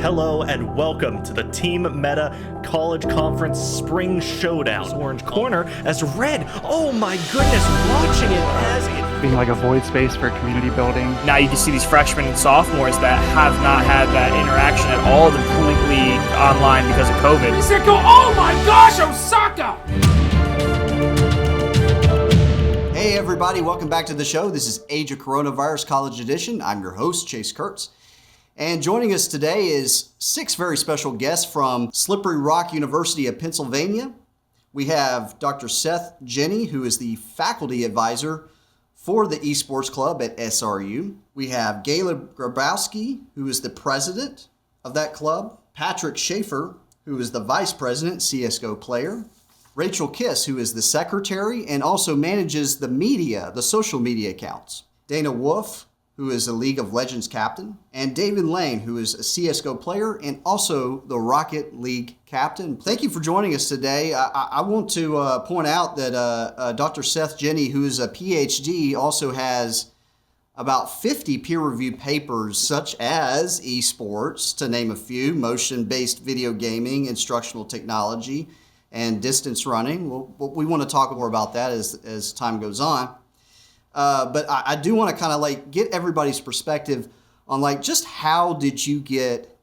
Hello and welcome to the Team Meta College Conference Spring Showdown. Orange corner as red. Oh my goodness, watching it as it being like a void space for community building. Now you can see these freshmen and sophomores that have not had that interaction at all. They're completely online because of COVID. He said, oh my gosh, Osaka! Hey everybody, welcome back to the show. This is Age of Coronavirus College Edition. I'm your host, Chase Kurtz. And joining us today is 6 very special guests from Slippery Rock University of Pennsylvania. We have Dr. Seth Jenny, who is the faculty advisor for the Esports Club at SRU. We have Gayla Grabowski, who is the president of that club. Patrick Schaefer, who is the vice president, CSGO player. Rachel Kiss, who is the secretary and also manages the media, the social media accounts. Dana Wolf, who is a League of Legends captain, and David Lane, who is a CSGO player and also the Rocket League captain. Thank you for joining us today. I want to point out that Dr. Seth Jenny, who is a PhD, also has about 50 peer-reviewed papers, such as esports, to name a few, motion-based video gaming, instructional technology, and distance running. We want to talk more about that as time goes on. But I do want to kind of get everybody's perspective on just how did you get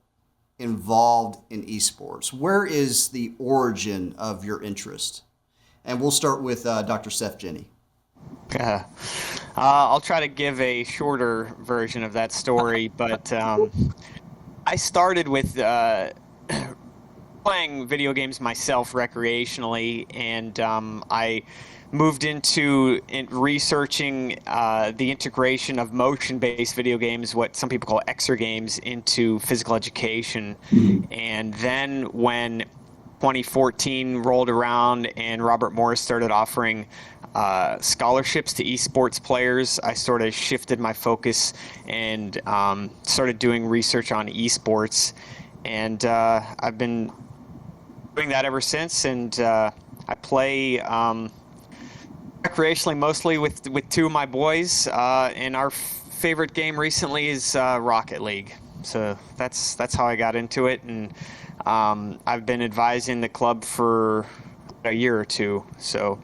involved in esports? Where is the origin of your interest? And we'll start with Dr. Seth Jenny. I'll try to give a shorter version of that story, but I started with playing video games myself recreationally, and I moved into researching the integration of motion-based video games, what some people call exer games, into physical education. And then when 2014 rolled around and Robert Morris started offering scholarships to esports players, I sort of shifted my focus and started doing research on esports. And I've been doing that ever since, and I play recreationally mostly with 2 of my boys, and our favorite game recently is Rocket League. So that's how I got into it, and I've been advising the club for a year or 2. So,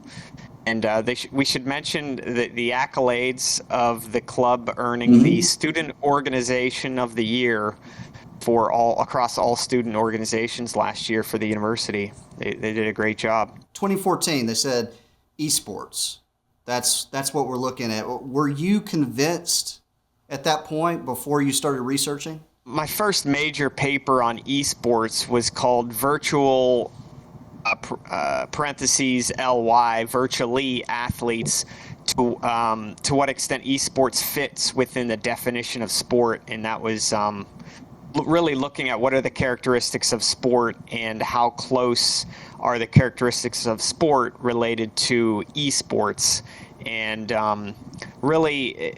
and we should mention the accolades of the club earning the Student Organization of the Year for across all student organizations last year for the university. They did a great job. 2014, they said esports. That's what we're looking at. Were you convinced at that point before you started researching? My first major paper on esports was called Virtual parentheses LY, Virtually Athletes, to what extent esports fits within the definition of sport, and that was really looking at what are the characteristics of sport and how close are the characteristics of sport related to esports. And really,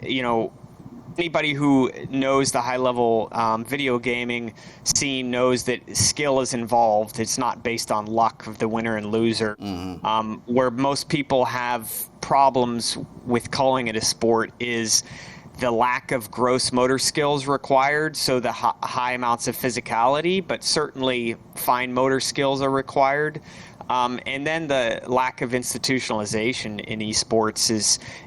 anybody who knows the high-level video gaming scene knows that skill is involved. It's not based on luck of the winner and loser. Where most people have problems with calling it a sport is the lack of gross motor skills required, so the high amounts of physicality, but certainly fine motor skills are required. And then the lack of institutionalization in esports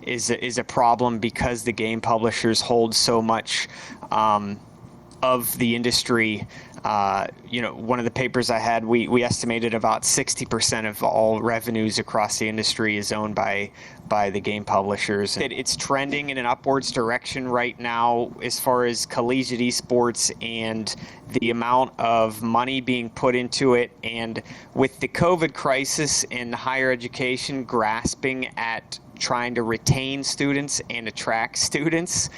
is a problem because the game publishers hold so much of the industry. One of the papers I had, we estimated about 60% of all revenues across the industry is owned by the game publishers. It's trending in an upwards direction right now as far as collegiate esports and the amount of money being put into it. And with the COVID crisis in higher education grasping at trying to retain students and attract students,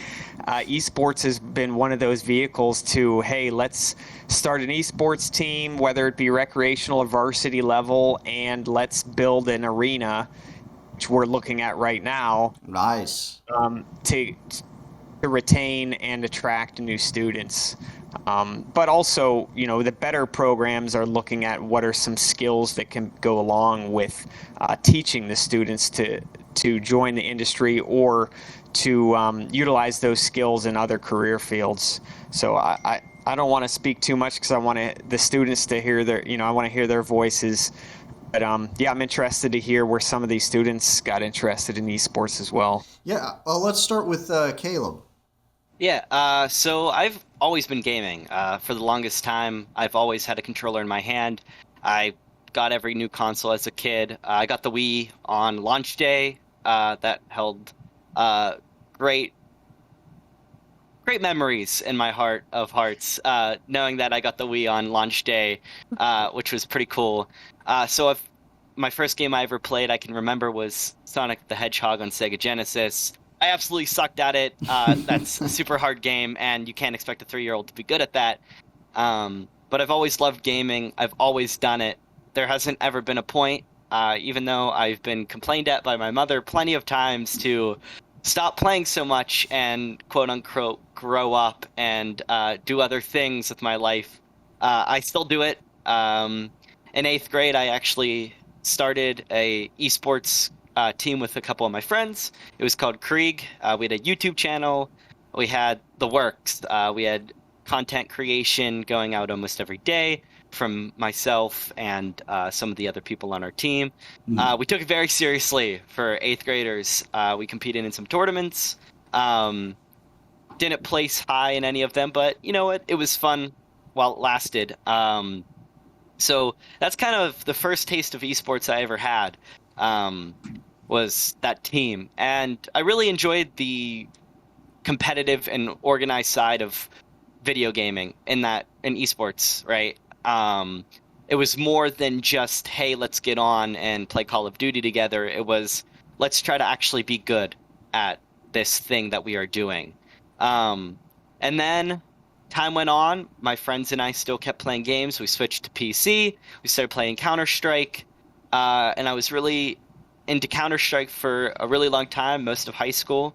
esports has been one of those vehicles to, hey, let's start an esports team, whether it be recreational or varsity level, and let's build an arena, which we're looking at right now. Nice. To retain and attract new students. But also, the better programs are looking at what are some skills that can go along with teaching the students to join the industry or to utilize those skills in other career fields. So I don't want to speak too much because I want the students to hear I want to hear their voices. But yeah, I'm interested to hear where some of these students got interested in esports as well. Yeah, let's start with Caleb. Yeah, so I've always been gaming. For the longest time, I've always had a controller in my hand. I got every new console as a kid. I got the Wii on launch day. That held great memories in my heart of hearts, knowing that I got the Wii on launch day, which was pretty cool. So my first game I ever played I can remember was Sonic the Hedgehog on Sega Genesis. I absolutely sucked at it. That's a super hard game, and you can't expect a 3-year-old to be good at that. But I've always loved gaming. I've always done it. There hasn't ever been a point, even though I've been complained at by my mother plenty of times to stop playing so much and quote-unquote grow up and do other things with my life. I still do it. In 8th grade, I actually started a esports team with a couple of my friends. It was called Krieg. We had a YouTube channel. We had the works. We had content creation going out almost every day from myself and some of the other people on our team. We took it very seriously for 8th graders. We competed in some tournaments. Didn't place high in any of them, but you know what? It was fun while it lasted. So that's kind of the first taste of esports I ever had, was that team. And I really enjoyed the competitive and organized side of video gaming in esports, right? It was more than just, hey, let's get on and play Call of Duty together. It was, let's try to actually be good at this thing that we are doing. And then time went on. My friends and I still kept playing games. We switched to PC. We started playing Counter-Strike. And I was really into Counter-Strike for a really long time, most of high school.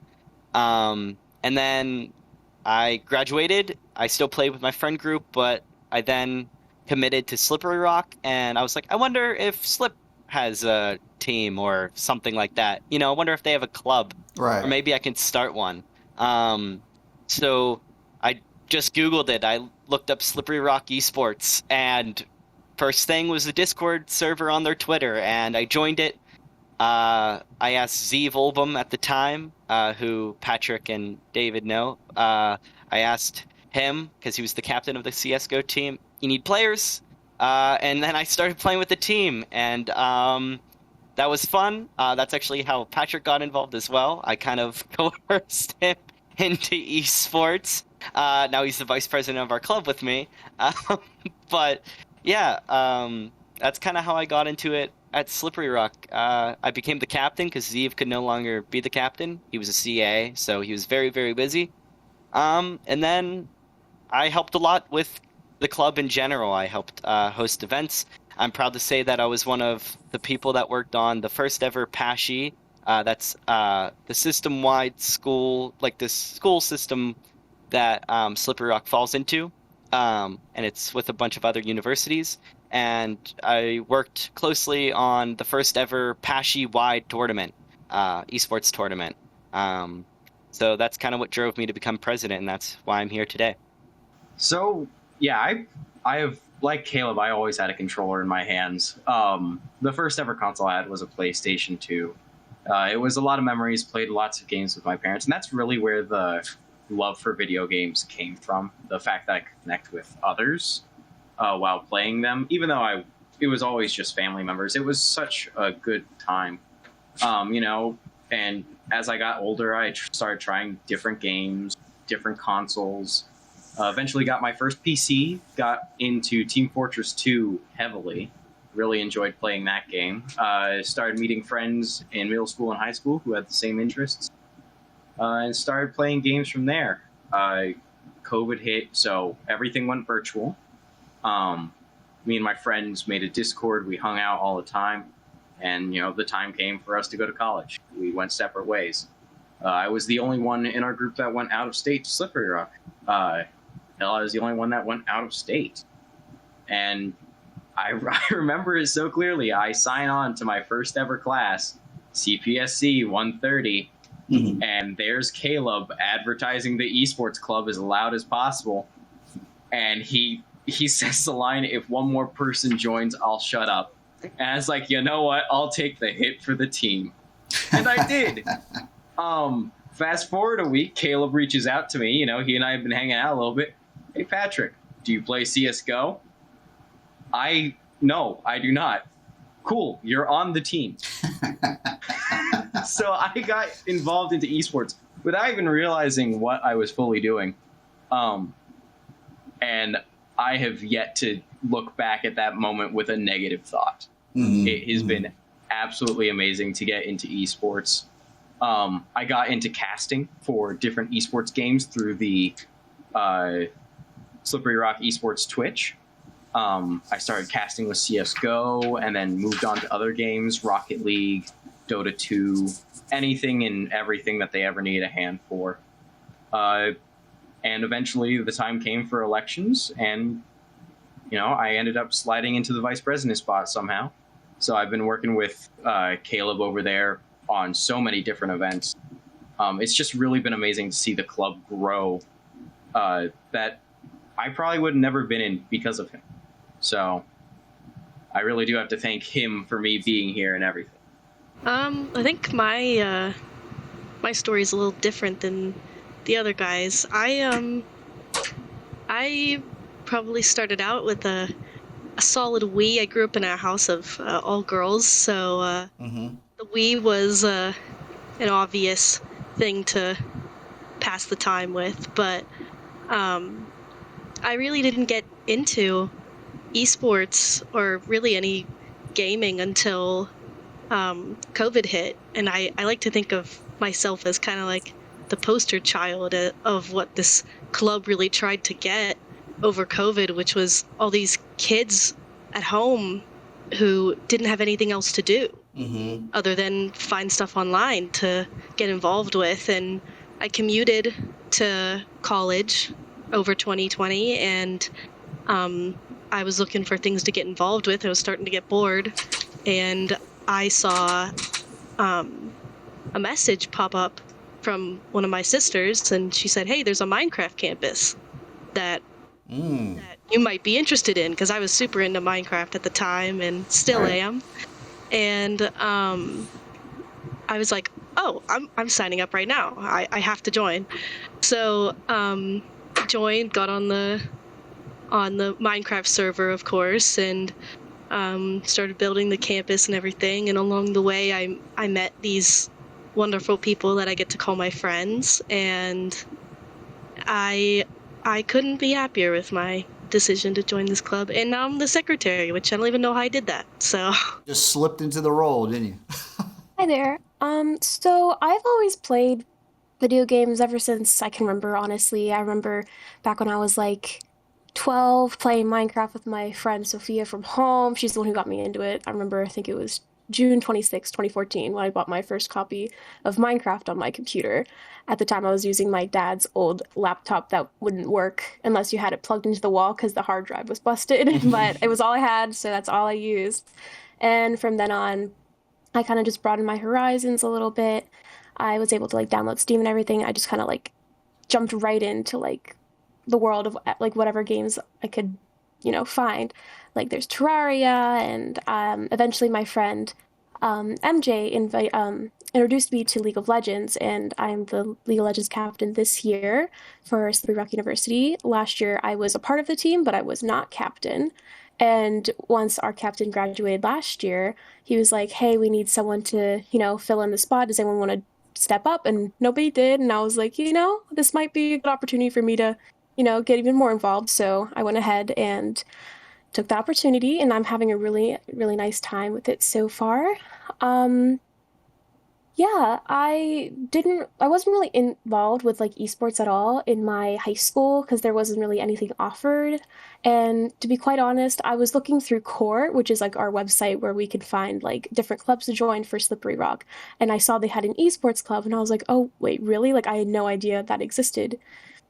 And then I graduated. I still played with my friend group, but I then committed to Slippery Rock, and I was like, I wonder if Slip has a team or something like that. You know, I wonder if they have a club. Right. Or maybe I can start one. So I just Googled it. I looked up Slippery Rock Esports, and first thing was the Discord server on their Twitter, and I joined it. I asked Z Volbum at the time, who Patrick and David know. I asked him, because he was the captain of the CSGO team, you need players? And then I started playing with the team, and that was fun. That's actually how Patrick got involved as well. I kind of coerced him into esports. Now he's the vice president of our club with me. But yeah, that's kind of how I got into it at Slippery Rock. I became the captain because Zeev could no longer be the captain. He was a CA, so he was very, very busy. And then I helped a lot with the club in general. I helped host events. I'm proud to say that I was one of the people that worked on the first ever PASHI. That's the system-wide school, like this school system that Slippery Rock falls into. And it's with a bunch of other universities. And I worked closely on the first ever PASHI-wide tournament, esports tournament. So that's kind of what drove me to become president, and that's why I'm here today. So, yeah, I have, like Caleb, I always had a controller in my hands. The first ever console I had was a PlayStation 2. It was a lot of memories, played lots of games with my parents, and that's really where the love for video games came from. The fact that I could connect with others while playing them, even though it was always just family members. It was such a good time, and as I got older, I started trying different games, different consoles. Eventually got my first PC, got into Team Fortress 2 heavily. Really enjoyed playing that game. Started meeting friends in middle school and high school who had the same interests. And started playing games from there. COVID hit, so everything went virtual. Me and my friends made a Discord. We hung out all the time. And, the time came for us to go to college. We went separate ways. I was the only one in our group that went out of state to Slippery Rock. I was the only one that went out of state. And I remember it so clearly. I signed on to my first ever class, CPSC 130, and there's Caleb advertising the esports club as loud as possible. and he says the line, "If one more person joins, I'll shut up." And I was like, you know what? I'll take the hit for the team, and I did. Fast forward a week, Caleb reaches out to me. You know, he and I have been hanging out a little bit. "Hey, Patrick, do you play CS:GO?" No, I do not. "Cool, you're on the team." So I got involved into esports without even realizing what I was fully doing. And I have yet to look back at that moment with a negative thought. Mm-hmm. It has been absolutely amazing to get into esports. I got into casting for different esports games through the Slippery Rock Esports Twitch. I started casting with CS:GO and then moved on to other games, Rocket League, Dota 2, anything and everything that they ever need a hand for. And eventually the time came for elections, and I ended up sliding into the vice president spot somehow. So I've been working with Caleb over there on so many different events. It's just really been amazing to see the club grow that I probably would have never been in because of him. So I really do have to thank him for me being here and everything. I think my story is a little different than the other guys. I probably started out with a solid Wii. I grew up in a house of all girls, so the Wii was an obvious thing to pass the time with. But I really didn't get into esports or really any gaming until COVID hit, and I like to think of myself as kind of like the poster child of what this club really tried to get over COVID, which was all these kids at home who didn't have anything else to do other than find stuff online to get involved with. And I commuted to college over 2020, and I was looking for things to get involved with. I was starting to get bored, and I saw a message pop up from one of my sisters, and she said, "Hey, there's a Minecraft campus that you might be interested in," because I was super into Minecraft at the time and still am. And I was like, "Oh, I'm signing up right now. I have to join." So joined, got on the Minecraft server, of course, and started building the campus and everything. And along the way, I met these wonderful people that I get to call my friends, and I couldn't be happier with my decision to join this club. And now I'm the secretary, which I don't even know how I did that. So just slipped into the role, didn't you? Hi there. So I've always played video games ever since I can remember, honestly. I remember back when I was like 12 playing Minecraft with my friend Sophia from home. She's the one who got me into it. I remember, I think it was June 26, 2014, when I bought my first copy of Minecraft on my computer. At the time, I was using my dad's old laptop that wouldn't work unless you had it plugged into the wall because the hard drive was busted, but it was all I had, so that's all I used. And from then on, I kind of just broadened my horizons a little bit. I was able to download Steam and everything. I just kind of jumped right into the world of whatever games I could, find. There's Terraria, and eventually my friend MJ introduced me to League of Legends, and I'm the League of Legends captain this year for Rock University. Last year I was a part of the team, but I was not captain. And once our captain graduated last year, he was like, "Hey, we need someone to, fill in the spot. Does anyone want to step up?" And nobody did. And I was like, this might be a good opportunity for me to, get even more involved. So I went ahead and took the opportunity, and I'm having a really, really nice time with it so far. I wasn't really involved with esports at all in my high school because there wasn't really anything offered. And to be quite honest, I was looking through Court, which is our website where we could find different clubs to join for Slippery Rock. And I saw they had an esports club, and I was like, "Oh, wait, really?" I had no idea that existed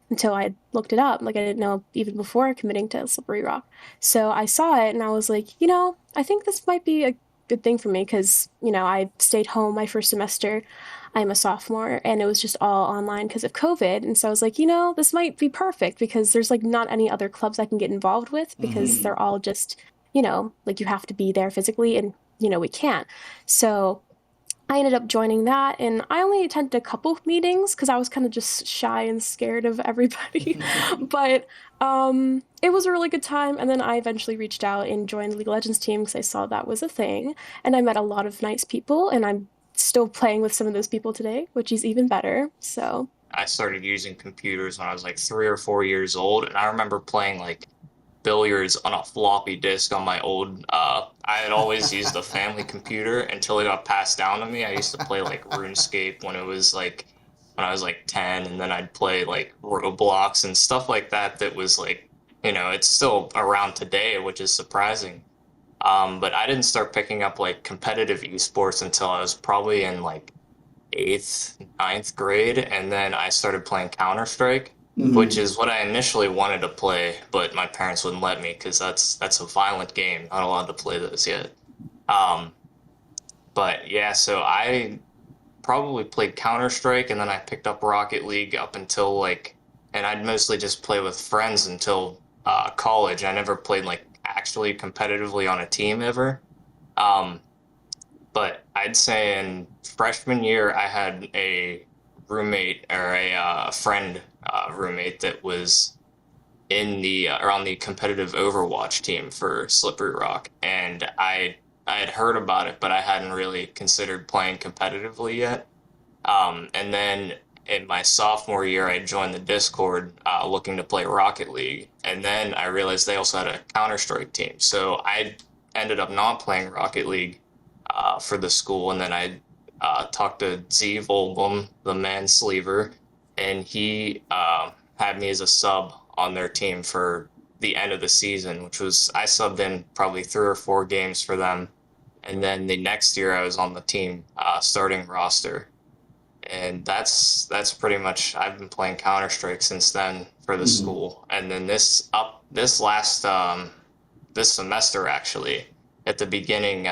until I looked it up. I didn't know even before committing to Slippery Rock. So I saw it, and I was like, I think this might be a good thing for me because, I stayed home my first semester. I'm a sophomore, and it was just all online because of COVID. And so I was like, this might be perfect because there's like not any other clubs I can get involved with because they're all just, like you have to be there physically, and, we can't. So I ended up joining that, and I only attended a couple of meetings because I was kind of just shy and scared of everybody. But it was a really good time, and then I eventually reached out and joined the League of Legends team because I saw that was a thing, and I met a lot of nice people, and I'm still playing with some of those people today, which is even better. So I started using computers when I was like 3 or 4 years old, and I remember playing like billiards on a floppy disk on my old I had always used a family computer until it got passed down to me. I used to play like RuneScape when I was like 10, and then I'd play like Roblox and stuff like that was like, it's still around today, which is surprising. But I didn't start picking up like competitive esports until I was probably in like 8th, 9th grade, and then I started playing Counter-Strike. Which is what I initially wanted to play, but my parents wouldn't let me because that's a violent game. Not allowed to play those yet. But yeah, so I probably played Counter-Strike, and then I picked up Rocket League up until and I'd mostly just play with friends until college. I never played like actually competitively on a team ever. But I'd say in freshman year, I had a roommate or a friend roommate that was in the on the competitive Overwatch team for Slippery Rock, and I had heard about it, but I hadn't really considered playing competitively yet. And then in my sophomore year, I joined the Discord looking to play Rocket League, and then I realized they also had a Counter-Strike team, so I ended up not playing Rocket League for the school, and then I talked to Z Volblum, the Mansleever, and he had me as a sub on their team for the end of the season, which was, I subbed in probably 3 or 4 games for them. And then the next year I was on the team starting roster. And that's pretty much, I've been playing Counter-Strike since then for the school. And then this semester actually, at the beginning,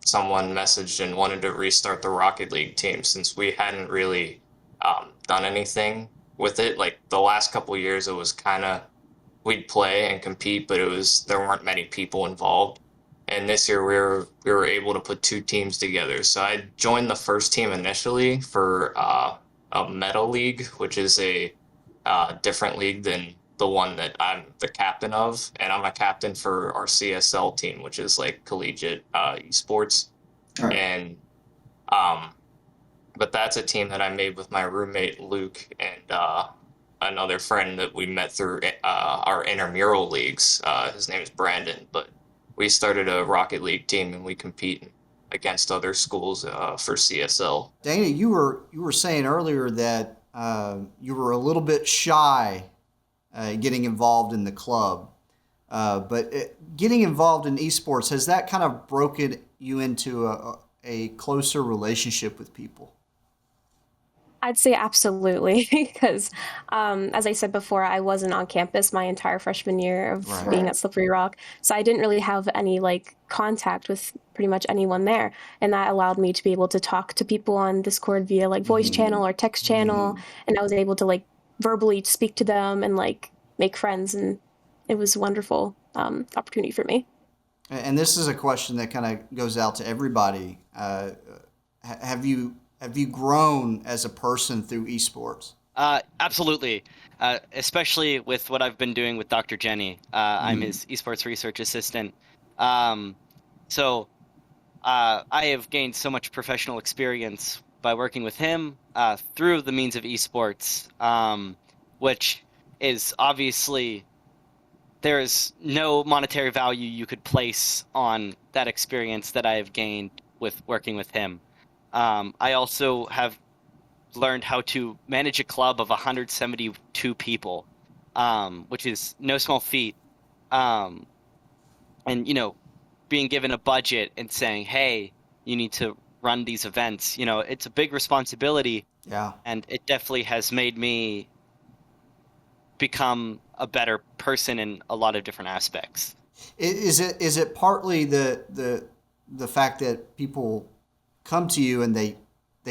someone messaged and wanted to restart the Rocket League team since we hadn't really done anything with it. Like the last couple of years, it was kind of, we'd play and compete, but there weren't many people involved. And this year we were able to put 2 teams together. So I joined the first team initially for a meta league, which is a different league than the one that I'm the captain of, and I'm a captain for our CSL team, which is like collegiate esports. Right. And but that's a team that I made with my roommate Luke and another friend that we met through our intramural leagues. His name is Brandon, but we started a Rocket League team and we compete against other schools for CSL. Dana, you were saying earlier that you were a little bit shy getting involved in the club. But getting involved in esports, has that kind of broken you into a closer relationship with people? I'd say absolutely, because as I said before, I wasn't on campus my entire freshman year of being at Slippery Rock, so I didn't really have any contact with pretty much anyone there, and that allowed me to be able to talk to people on Discord via voice channel or text channel, and I was able to verbally speak to them and make friends, and it was a wonderful opportunity for me. And this is a question that kind of goes out to everybody. Have you grown as a person through esports? Absolutely, especially with what I've been doing with Dr. Jenny. I'm his esports research assistant. So I have gained so much professional experience by working with him through the means of esports, which is obviously, there's no monetary value you could place on that experience that I have gained with working with him. I also have learned how to manage a club of 172 people, which is no small feat. And, being given a budget and saying, hey, you need to run these events, it's a big responsibility. Yeah. And it definitely has made me become a better person in a lot of different aspects. Is it partly the the fact that people come to you and they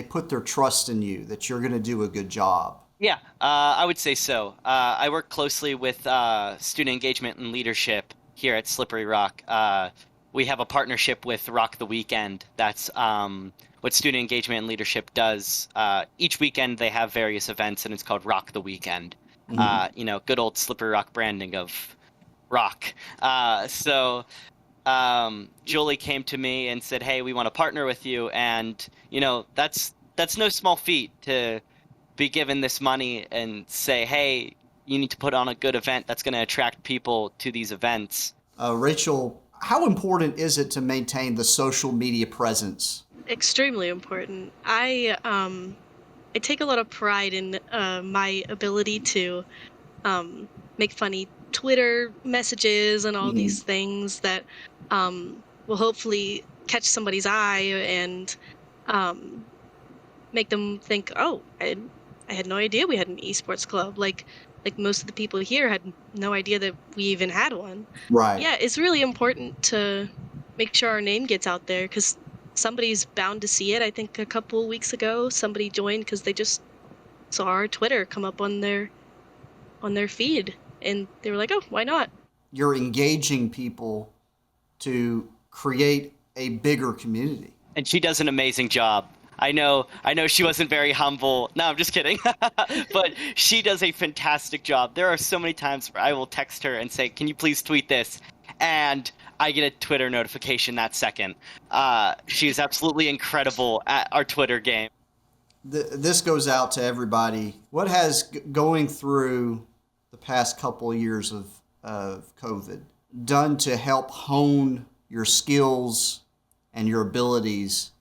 put their trust in you, that you're going to do a good job. Yeah, I would say so. I work closely with student engagement and leadership here at Slippery Rock. We have a partnership with Rock the Weekend. That's what student engagement and leadership does. Each weekend they have various events, and it's called Rock the Weekend. Good old Slippery Rock branding of rock. So Julie came to me and said, "Hey, we want to partner with you," and that's no small feat to be given this money and say, "Hey, you need to put on a good event that's going to attract people to these events." Rachel, how important is it to maintain the social media presence? Extremely important. I take a lot of pride in my ability to make funny Twitter messages and all these things that will hopefully catch somebody's eye and make them think, "Oh, I had no idea we had an esports club." Like most of the people here had no idea that we even had one. Right. Yeah, it's really important to make sure our name gets out there because somebody's bound to see it. I think a couple weeks ago, somebody joined because they just saw our Twitter come up on their feed, and they were like, "Oh, why not?" You're engaging people to create a bigger community. And she does an amazing job. I know she wasn't very humble. No, I'm just kidding. But she does a fantastic job. There are so many times where I will text her and say, "Can you please tweet this?" And I get a Twitter notification that second. She's absolutely incredible at our Twitter game. This goes out to everybody. What has going through the past couple of years of COVID done to help hone your skills and your abilities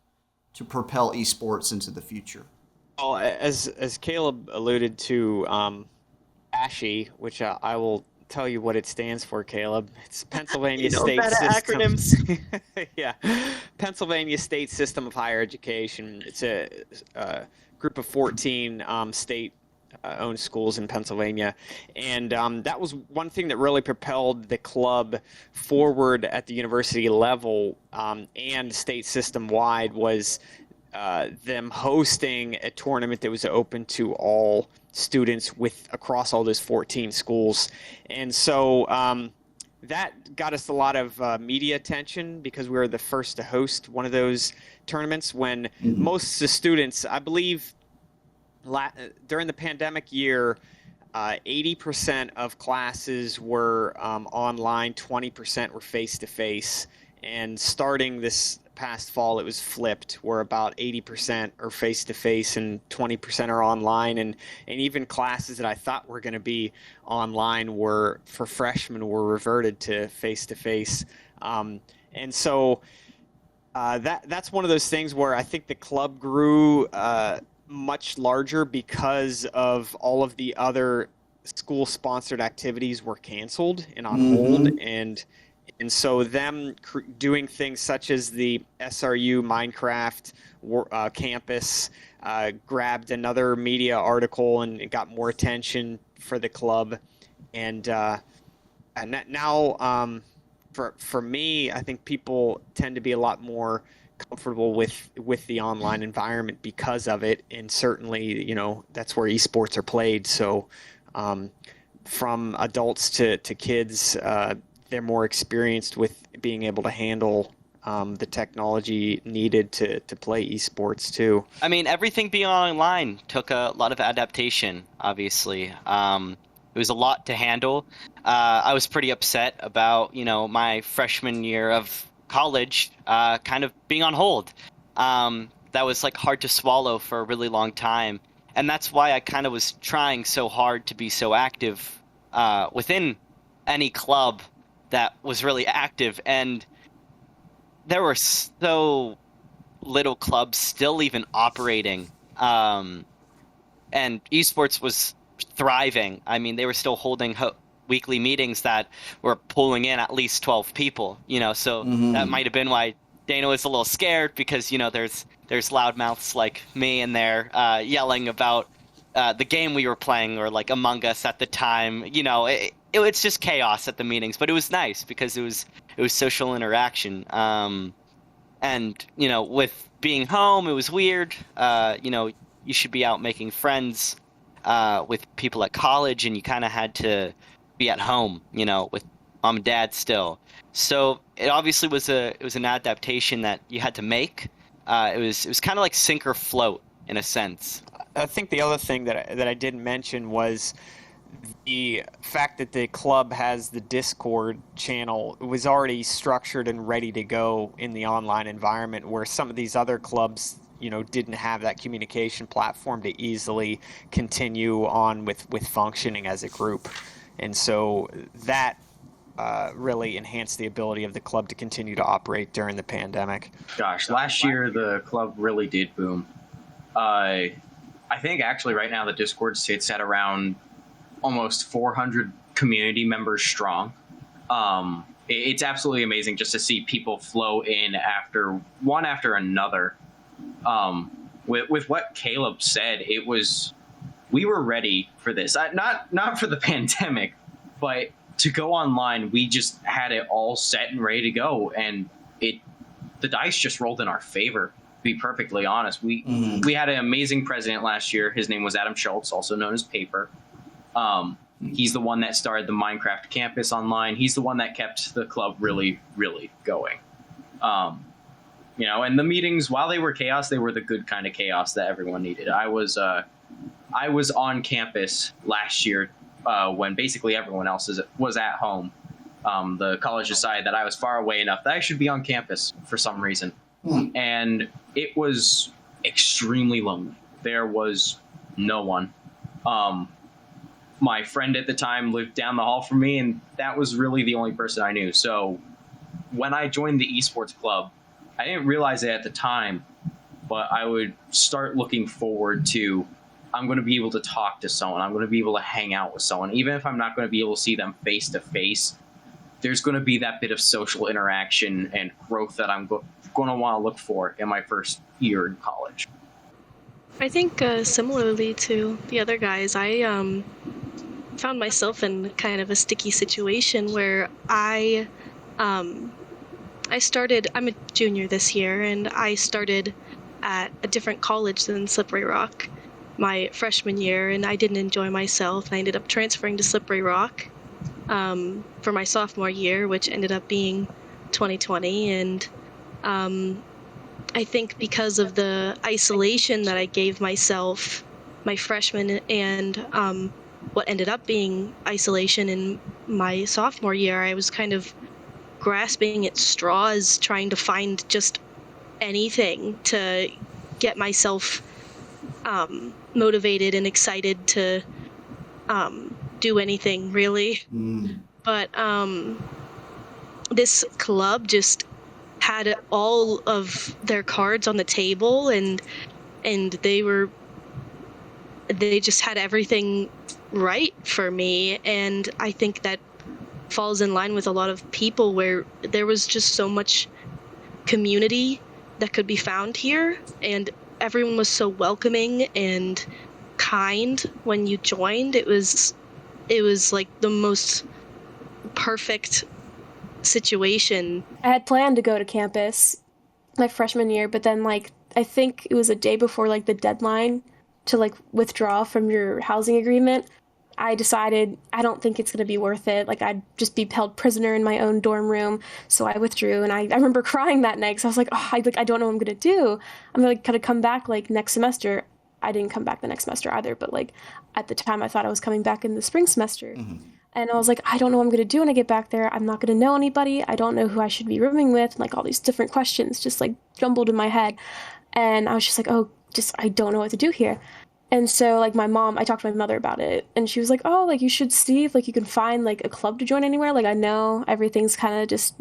to propel esports into the future? Well, as Caleb alluded to, ASHI, which I will tell you what it stands for, Caleb. It's Pennsylvania State System. Acronyms. Yeah, Pennsylvania State System of Higher Education. It's a group of 14 state-owned schools in Pennsylvania, and that was one thing that really propelled the club forward at the university level and state system-wide was them hosting a tournament that was open to all students across all those 14 schools. And so that got us a lot of media attention because we were the first to host one of those tournaments when most of the students, I believe, during the pandemic year, 80% of classes were online, 20% were face-to-face. And starting this past fall, it was flipped, where about 80% are face-to-face and 20% are online. And even classes that I thought were going to be online for freshmen were reverted to face-to-face. And so that's one of those things where I think the club grew much larger because of all of the other school-sponsored activities were canceled and on hold, and so them doing things such as the SRU Minecraft campus grabbed another media article and it got more attention for the club, and now for me, I think people tend to be a lot more comfortable with the online environment because of it, and certainly that's where esports are played. So from adults to kids, they're more experienced with being able to handle the technology needed to play esports too. I mean, everything being online took a lot of adaptation, obviously. It was a lot to handle. I was pretty upset about, my freshman year of college kind of being on hold. That was hard to swallow for a really long time. And that's why I kind of was trying so hard to be so active within any club that was really active. And there were so little clubs still even operating. And esports was thriving. I mean, they were still holding weekly meetings that were pulling in at least 12 people, so that might have been why Dana was a little scared because, there's loudmouths like me in there yelling about the game we were playing or Among Us at the time. It's just chaos at the meetings, but it was nice because it was social interaction. And, with being home, it was weird. You should be out making friends with people at college, and you kind of had to be at home, with mom and dad still. So it obviously was an adaptation that you had to make. It was kind of like sink or float in a sense. I think the other thing that I didn't mention was the fact that the club has the Discord channel. It was already structured and ready to go in the online environment, where some of these other clubs, didn't have that communication platform to easily continue on with functioning as a group. And so that really enhanced the ability of the club to continue to operate during the pandemic. Gosh, last year the club really did boom. I think actually right now the Discord sits at around almost 400 community members strong. It's absolutely amazing just to see people flow in after another. With what Caleb said, we were ready for this. Not for the pandemic, but to go online, we just had it all set and ready to go, and the dice just rolled in our favor. To be perfectly honest, we had an amazing president last year. His name was Adam Schultz, also known as Paper. He's the one that started the Minecraft campus online. He's the one that kept the club really, really going. And the meetings, while they were chaos, they were the good kind of chaos that everyone needed. I was on campus last year when basically everyone else was at home. The college decided that I was far away enough that I should be on campus for some reason. And it was extremely lonely. There was no one. My friend at the time lived down the hall from me, and that was really the only person I knew. So when I joined the esports club, I didn't realize it at the time, but I would start looking forward to, I'm going to be able to talk to someone. I'm going to be able to hang out with someone. Even if I'm not going to be able to see them face to face, there's going to be that bit of social interaction and growth that I'm going to want to look for in my first year in college. I think similarly to the other guys, I found myself in kind of a sticky situation where I started, I'm a junior this year, and I started at a different college than Slippery Rock my freshman year, and I didn't enjoy myself. I ended up transferring to Slippery Rock for my sophomore year, which ended up being 2020, and I think because of the isolation that I gave myself my freshman and what ended up being isolation in my sophomore year, I was kind of grasping at straws, trying to find just anything to get myself motivated and excited to do anything, really. But this club just had all of their cards on the table, and they just had everything right for me, and I think that falls in line with a lot of people where there was just so much community that could be found here, and everyone was so welcoming and kind when you joined. It was like the most perfect situation. I had planned to go to campus my freshman year, but then I think it was a day before the deadline to withdraw from your housing agreement. I decided I don't think it's going to be worth it. I'd just be held prisoner in my own dorm room. So I withdrew, and I remember crying that night because I was like, oh, I don't know what I'm going to do. I'm going to come back next semester. I didn't come back the next semester either, but at the time I thought I was coming back in the spring semester. And I was like, I don't know what I'm going to do when I get back there. I'm not going to know anybody. I don't know who I should be rooming with. All these different questions just jumbled in my head. And I was just I don't know what to do here. And so my mom, I talked to my mother about it, and she was like, oh, you should see if you can find a club to join anywhere. I know everything's kind of just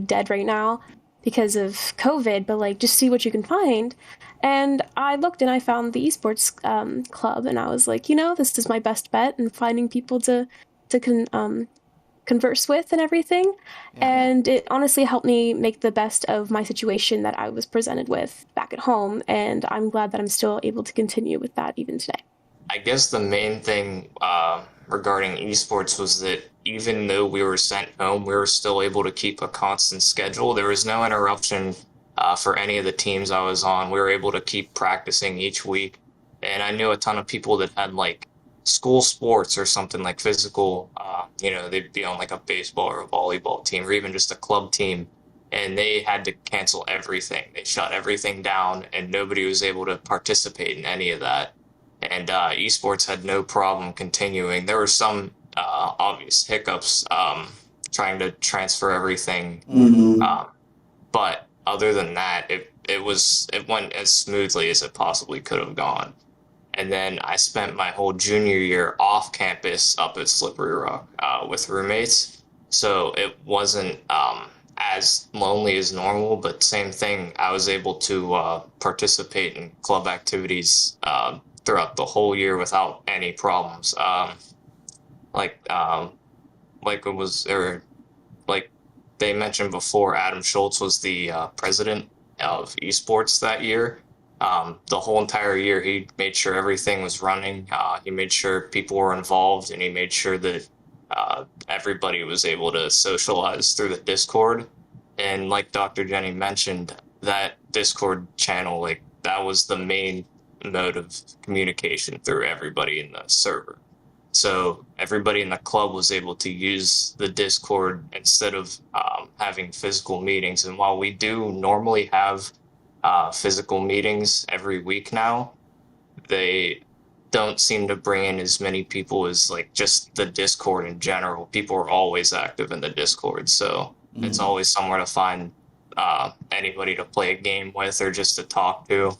dead right now because of COVID, but just see what you can find. And I looked and I found the esports club, and I was like, this is my best bet in finding people to converse with and everything. And it honestly helped me make the best of my situation that I was presented with back at home, and I'm glad that I'm still able to continue with that even today. I guess the main thing regarding esports was that even though we were sent home, we were still able to keep a constant schedule. There was no interruption for any of the teams I was on. We were able to keep practicing each week. And I knew a ton of people that had like school sports or something like physical, they'd be on like a baseball or a volleyball team or even just a club team. And they had to cancel everything. They shut everything down and nobody was able to participate in any of that. And esports had no problem continuing. There were some obvious hiccups trying to transfer everything. But other than that, it went as smoothly as it possibly could have gone. And then I spent my whole junior year off campus up at Slippery Rock with roommates. So it wasn't as lonely as normal, but same thing. I was able to participate in club activities throughout the whole year without any problems. Like they mentioned before, Adam Schultz was the president of esports that year. The whole entire year, he made sure everything was running. He made sure people were involved, and he made sure that everybody was able to socialize through the Discord. And like Dr. Jenny mentioned, that Discord channel, like that was the main mode of communication through everybody in the server. So everybody in the club was able to use the Discord instead of having physical meetings. And while we do normally have physical meetings every week now, they don't seem to bring in as many people as like just the Discord in general. People are always active in the Discord, so it's always somewhere to find anybody to play a game with or just to talk to.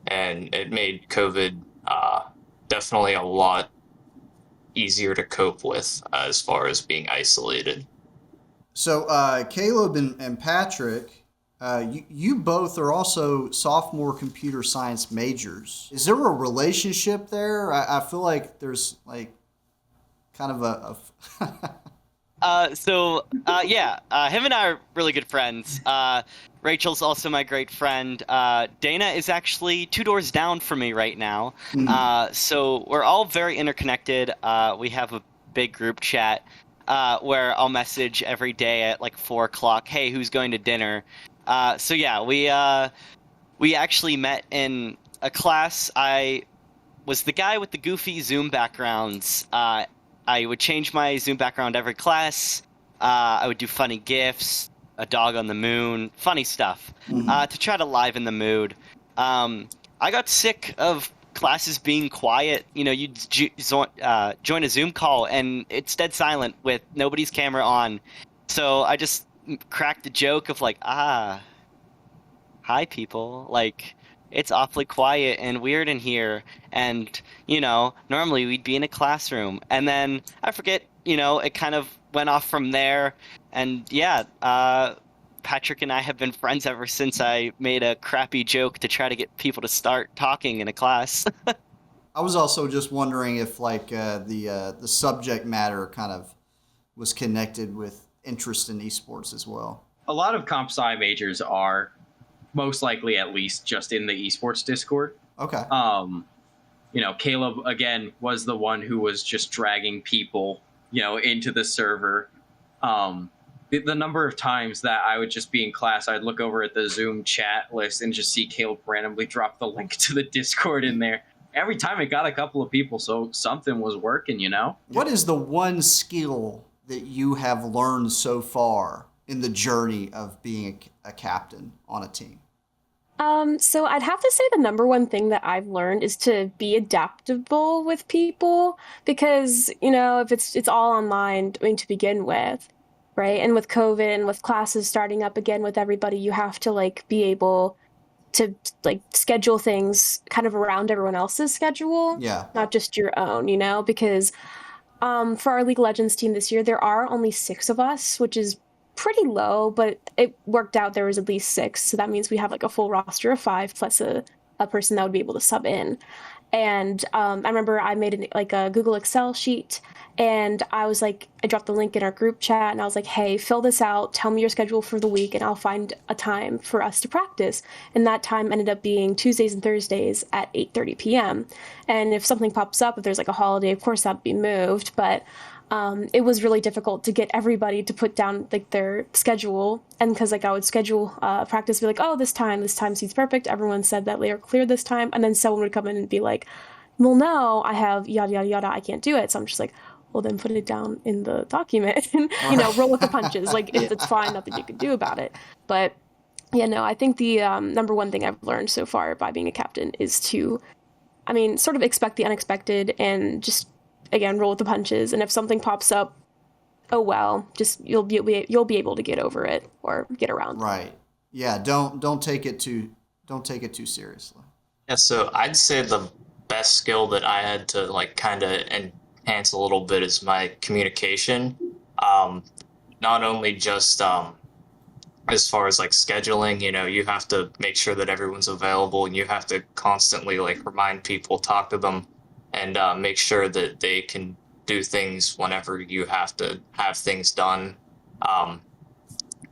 And it made COVID definitely a lot easier to cope with as far as being isolated. So Caleb and Patrick, you both are also sophomore computer science majors. Is there a relationship there? I feel like there's like kind of him and I are really good friends. Rachel's also my great friend. Dana is actually 2 doors down from me right now. So we're all very interconnected. We have a big group chat where I'll message every day at like 4 o'clock, hey, who's going to dinner? We actually met in a class. I was the guy with the goofy Zoom backgrounds. I would change my Zoom background every class. I would do funny GIFs, a dog on the moon, funny stuff, to try to liven the mood. I got sick of classes being quiet. You know, you'd join a Zoom call and it's dead silent with nobody's camera on. So I just cracked the joke of like, hi people, like it's awfully quiet and weird in here, and normally we'd be in a classroom. And then I forget, it kind of went off from there. And Patrick and I have been friends ever since I made a crappy joke to try to get people to start talking in a class. I was also just wondering if like the subject matter kind of was connected with interest in esports as well. A lot of comp sci majors are most likely at least just in the esports Discord. Okay. Caleb again was the one who was just dragging people, into the server. The number of times that I would just be in class, I'd look over at the Zoom chat list and just see Caleb randomly drop the link to the Discord in there. Every time it got a couple of people, so something was working, What is the one skill that you have learned so far in the journey of being a captain on a team? So I'd have to say the number one thing that I've learned is to be adaptable with people, because, if it's all online, to begin with, right? And with COVID and with classes starting up again with everybody, you have to be able to schedule things kind of around everyone else's schedule. Yeah. Not just your own, because for our League of Legends team this year, there are only 6 of us, which is pretty low, but it worked out. There was at least 6. So that means we have a full roster of 5 plus a person that would be able to sub in. And I remember I made a Google Excel sheet, and I dropped the link in our group chat, and I was like, hey, fill this out, tell me your schedule for the week, and I'll find a time for us to practice. And that time ended up being Tuesdays and Thursdays at 8:30 p.m. And if something pops up, if there's a holiday, of course that'd be moved. But it was really difficult to get everybody to put down like their schedule. And because like I would schedule practice, be like, oh, this time seems perfect. Everyone said that they are clear this time. And then someone would come in and be like, well, no, I have yada, yada, yada. I can't do it. So I'm just like, well, then put it down in the document and, roll with the punches. Like, it's fine. Nothing you can do about it. But yeah, no, I think the number one thing I've learned so far by being a captain is to, sort of expect the unexpected and just, again, roll with the punches. And if something pops up, oh well, just you'll be able to get over it or get around. Right. Yeah. Don't take it too seriously. Yeah. So I'd say the best skill that I had to like kind of enhance a little bit is my communication. Not only just as far as like scheduling, you have to make sure that everyone's available, and you have to constantly like remind people, talk to them, and make sure that they can do things whenever you have to have things done.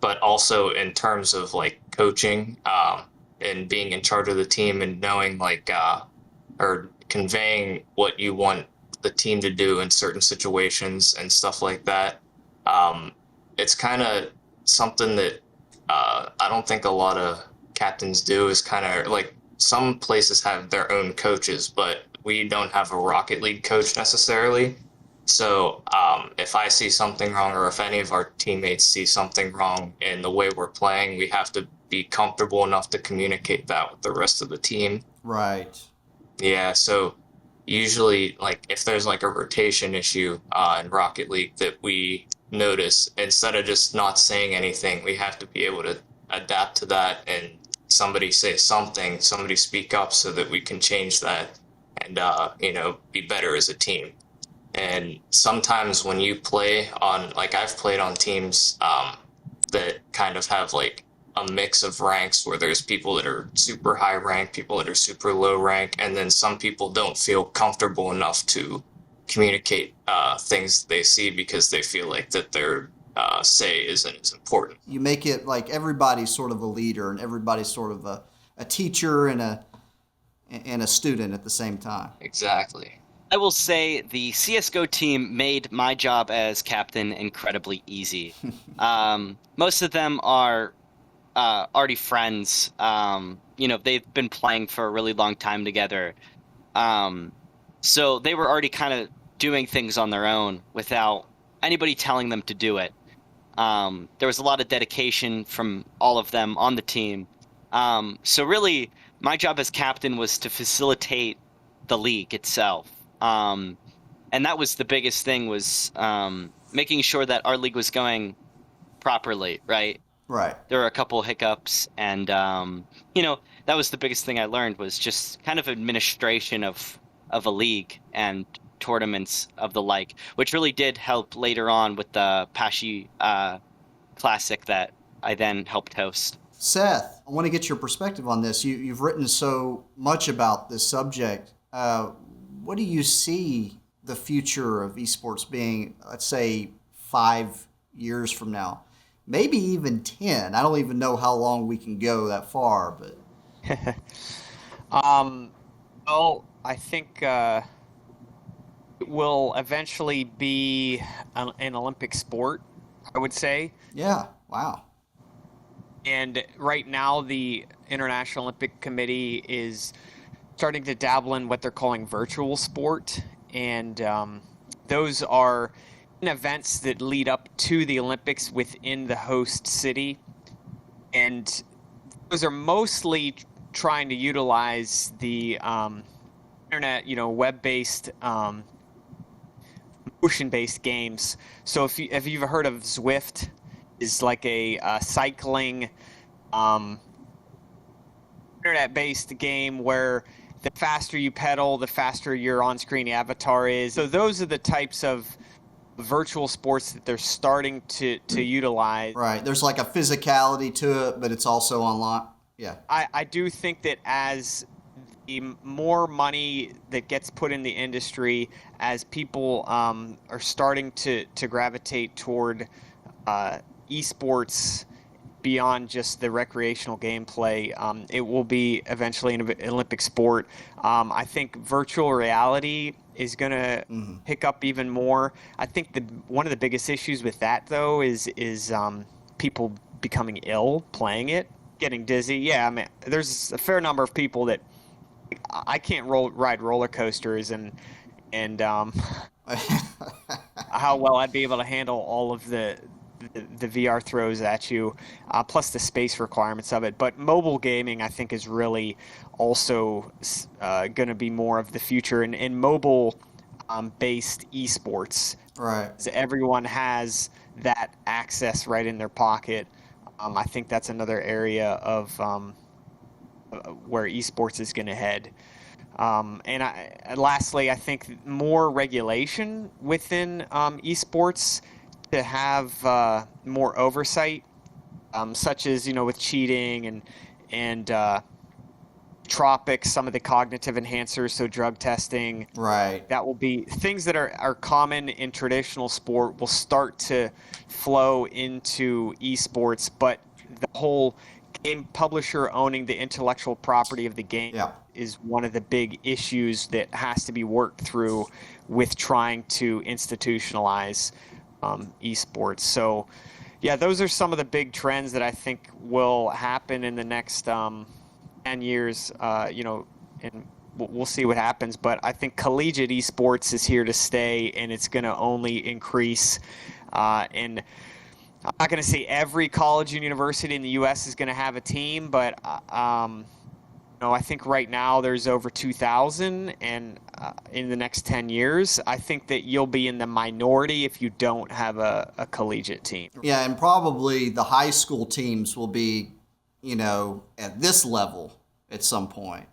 But also in terms of like coaching and being in charge of the team and knowing like or conveying what you want the team to do in certain situations and stuff like that. It's kind of something that I don't think a lot of captains do, is kind of like some places have their own coaches, but we don't have a Rocket League coach necessarily. So if I see something wrong, or if any of our teammates see something wrong in the way we're playing, we have to be comfortable enough to communicate that with the rest of the team. Right. Yeah, so usually, like, if there's like a rotation issue in Rocket League that we notice, instead of just not saying anything, we have to be able to adapt to that, and somebody say something, somebody speak up so that we can change that and, be better as a team. And sometimes when you play on, like, I've played on teams that kind of have like a mix of ranks, where there's people that are super high rank, people that are super low rank, and then some people don't feel comfortable enough to communicate things they see because they feel like that their say isn't as important. You make it like everybody's sort of a leader, and everybody's sort of a teacher and a student at the same time. Exactly. I will say the CSGO team made my job as captain incredibly easy. Most of them are already friends. They've been playing for a really long time together. So they were already kind of doing things on their own without anybody telling them to do it. There was a lot of dedication from all of them on the team. So really, my job as captain was to facilitate the league itself. And that was the biggest thing, was making sure that our league was going properly, right? Right. There were a couple hiccups, and that was the biggest thing I learned, was just kind of administration of a league and tournaments of the like, which really did help later on with the Pashi Classic that I then helped host. Seth, I want to get your perspective on this. You've written so much about this subject. What do you see the future of esports being, let's say, 5 years from now? Maybe even 10. I don't even know how long we can go that far, but... Well, I think it will eventually be an Olympic sport, I would say. Yeah, wow. And right now, the International Olympic Committee is starting to dabble in what they're calling virtual sport. And those are events that lead up to the Olympics within the host city. And those are mostly trying to utilize the internet, web-based, motion-based games. So if you've heard of Zwift, is like a cycling internet-based game where the faster you pedal, the faster your on-screen avatar is. So those are the types of virtual sports that they're starting to utilize. Right. There's like a physicality to it, but it's also online. Yeah. I do think that as the more money that gets put in the industry, as people are starting to gravitate toward esports beyond just the recreational gameplay, it will be eventually an Olympic sport. I think virtual reality is going to pick up even more. I think one of the biggest issues with that, though, is people becoming ill playing it, getting dizzy. Yeah, I mean, there's a fair number of people that I can't ride roller coasters, and how well I'd be able to handle all of the VR throws at you, plus the space requirements of it. But mobile gaming, I think, is really also going to be more of the future, and mobile based esports. Right. So everyone has that access right in their pocket. I think that's another area of where esports is going to head. Lastly, I think more regulation within esports to have more oversight, such as, with cheating and tropics, some of the cognitive enhancers, so drug testing. Right. That will be things that are common in traditional sport will start to flow into esports, but the whole game publisher owning the intellectual property of the game is one of the big issues that has to be worked through with trying to institutionalize esports. So, yeah, those are some of the big trends that I think will happen in the next 10 years, and we'll see what happens. But I think collegiate esports is here to stay, and it's going to only increase. And I'm not going to say every college and university in the U.S. is going to have a team, but I think right now there's over 2,000, and in the next 10 years, I think that you'll be in the minority if you don't have a collegiate team. Yeah, and probably the high school teams will be, at this level at some point.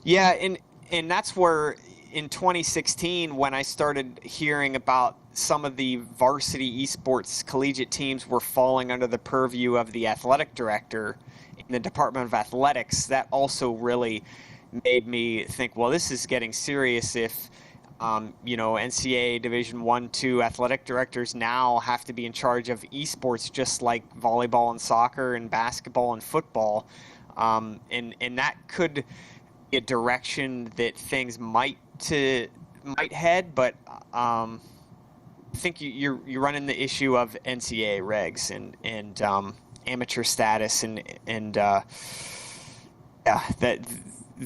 Yeah, and that's where in 2016, when I started hearing about some of the varsity esports collegiate teams were falling under the purview of the athletic director in the Department of Athletics, that also really made me think, well, this is getting serious if NCAA Division I, II athletic directors now have to be in charge of esports, just like volleyball and soccer and basketball and football. And that could be a direction that things might head, but I think you're running the issue of NCAA regs and amateur status and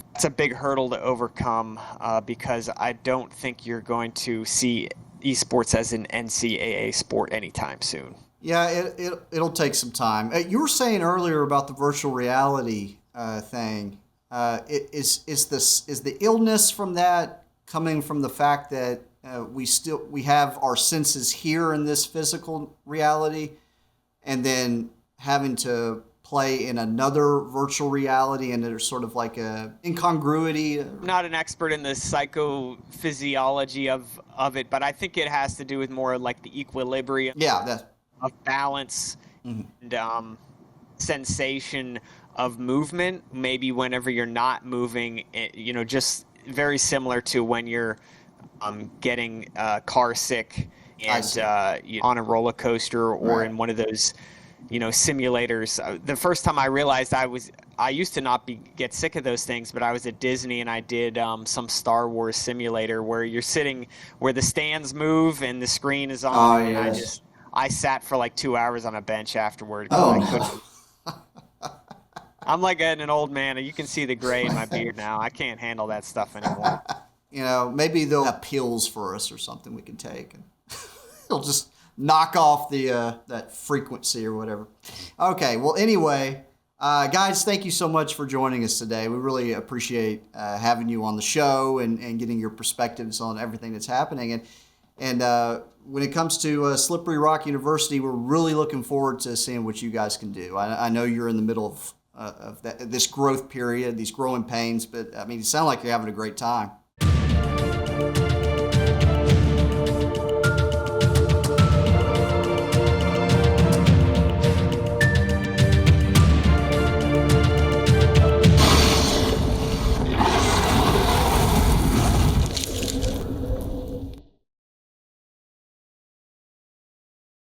that's a big hurdle to overcome because I don't think you're going to see esports as an NCAA sport anytime soon. Yeah, it'll take some time. You were saying earlier about the virtual reality thing. Is the illness from that coming from the fact that we have our senses here in this physical reality, and then having to play in another virtual reality, and there's sort of like a incongruity? I'm not an expert in the psychophysiology of it, but I think it has to do with more like the equilibrium of balance and sensation of movement, maybe whenever you're not moving, just very similar to when you're getting car sick and on a roller coaster or in one of those simulators. The first time I realized I used to not get sick of those things, but I was at Disney and I did some Star Wars simulator where you're sitting where the stands move and the screen is on. Oh, yes. And I sat for like 2 hours on a bench afterward. I'm like an old man, and you can see the gray in my beard now. I can't handle that stuff anymore. Maybe they'll have pills for us or something we can take, and it'll just knock off the that frequency or whatever. Okay, well, anyway, guys, thank you so much for joining us today. We really appreciate having you on the show and getting your perspectives on everything that's happening. And when it comes to Slippery Rock University, we're really looking forward to seeing what you guys can do. I know you're in the middle of this growth period, these growing pains, but I mean, you sound like you're having a great time.